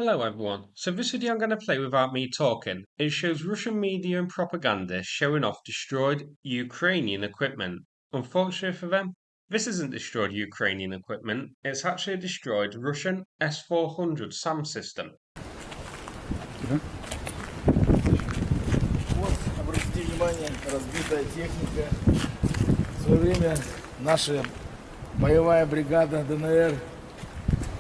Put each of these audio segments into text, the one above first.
Hello everyone. So this video I'm going to play without me talking. It shows Russian media and propaganda showing off destroyed Ukrainian equipment. Unfortunately for them, this isn't destroyed Ukrainian equipment, it's actually a destroyed Russian S-400 SAM system. Вот, обратите внимание, разбитая техника. В свое время наша боевая бригада ДНР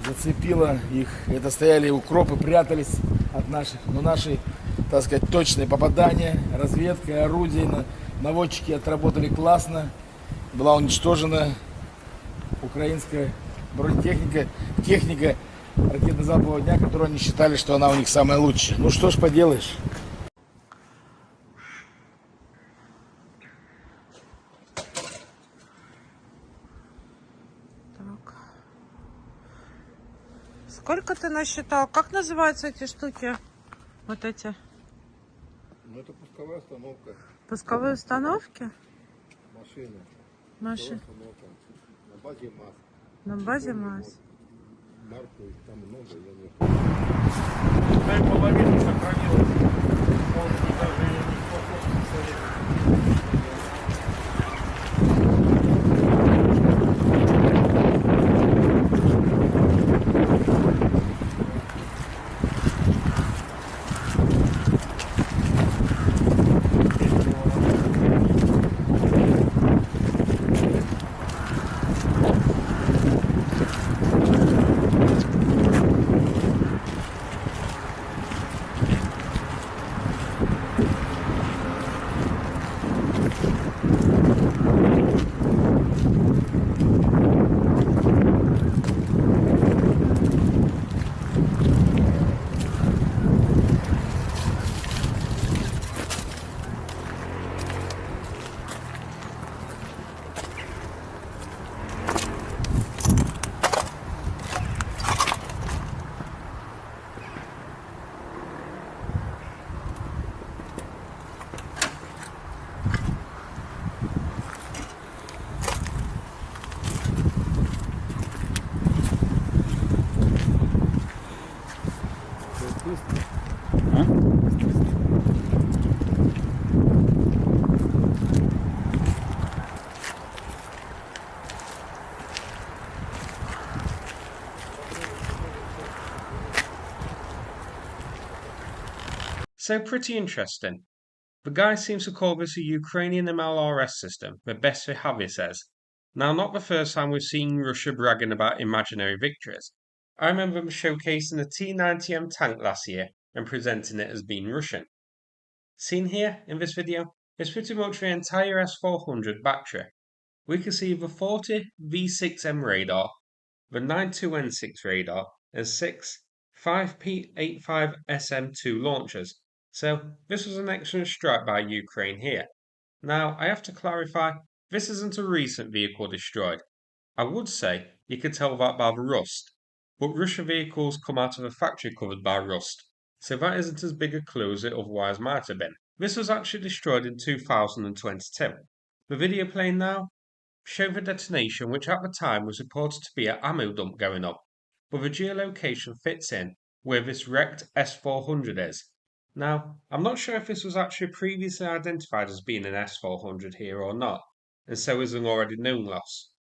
зацепила их. Это стояли укропы, прятались от наших. Но наши, так сказать, точные попадания, разведка, орудия, наводчики отработали классно. Была уничтожена украинская бронетехника, техника ракетно-залпового дня, которую они считали, что она у них самая лучшая. Ну что ж поделаешь. Так. Сколько ты насчитал? Как называются эти штуки? Вот эти Ну, это пусковая установка пусковые установки? машины. Маши. Установка на базе МАЗ. На базе МАЗ. Марку их там много, я не Tutaj половина сохранилась. Он даже не похож на советский. So pretty interesting. The guy seems to call this a Ukrainian MLRS system, the best they have, he says. Now, not the first time we've seen Russia bragging about imaginary victories. I remember them showcasing a T-90M tank last year and presenting it as being Russian. Seen here in this video is pretty much the entire S-400 battery. We can see the 40 V6M radar, the 92N6 radar, and 6 5P85SM2 launchers. So this was an excellent strike by Ukraine here. Now I have to clarify, this isn't a recent vehicle destroyed. I would say you could tell that by the rust, but Russian vehicles come out of a factory covered by rust, so that isn't as big a clue as it otherwise might have been. This was actually destroyed in 2022. The video playing now showed the detonation, which at the time was reported to be an ammo dump going on, but the geolocation fits in where this wrecked S-400 is. Now, I'm not sure if this was actually previously identified as being an S-400 here or not, and so is an already known loss.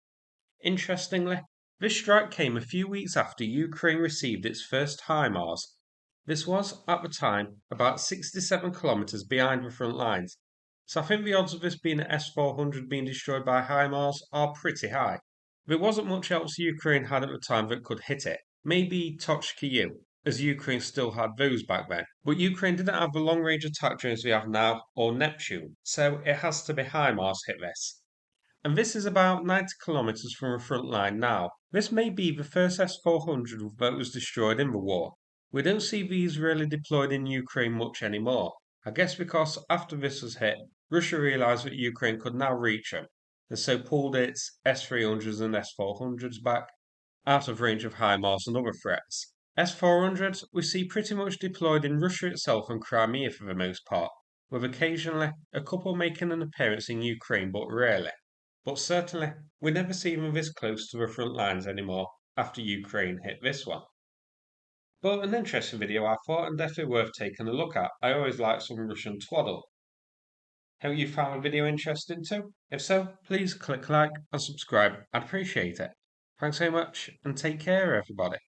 Interestingly, this strike came a few weeks after Ukraine received its first HIMARS. This was, at the time, about 67 kilometres behind the front lines, so I think the odds of this being an S-400 being destroyed by HIMARS are pretty high. There wasn't much else Ukraine had at the time that could hit it. Maybe Tochka-U, as Ukraine still had those back then. But Ukraine didn't have the long-range attack drones we have now, or Neptune, so it has to be HIMARS hit this. And this is about 90 kilometres from the front line now. This may be the first S-400 that was destroyed in the war. We don't see these really deployed in Ukraine much anymore. I guess because after this was hit, Russia realised that Ukraine could now reach them, and so pulled its S-300s and S-400s back, out of range of HIMARS and other threats. S-400s we see pretty much deployed in Russia itself and Crimea for the most part, with occasionally a couple making an appearance in Ukraine but rarely. But certainly, we never see them this close to the front lines anymore after Ukraine hit this one. But an interesting video I thought and definitely worth taking a look at. I always like some Russian twaddle. Hope you found the video interesting too. If so, please click like and subscribe. I'd appreciate it. Thanks so much and take care everybody.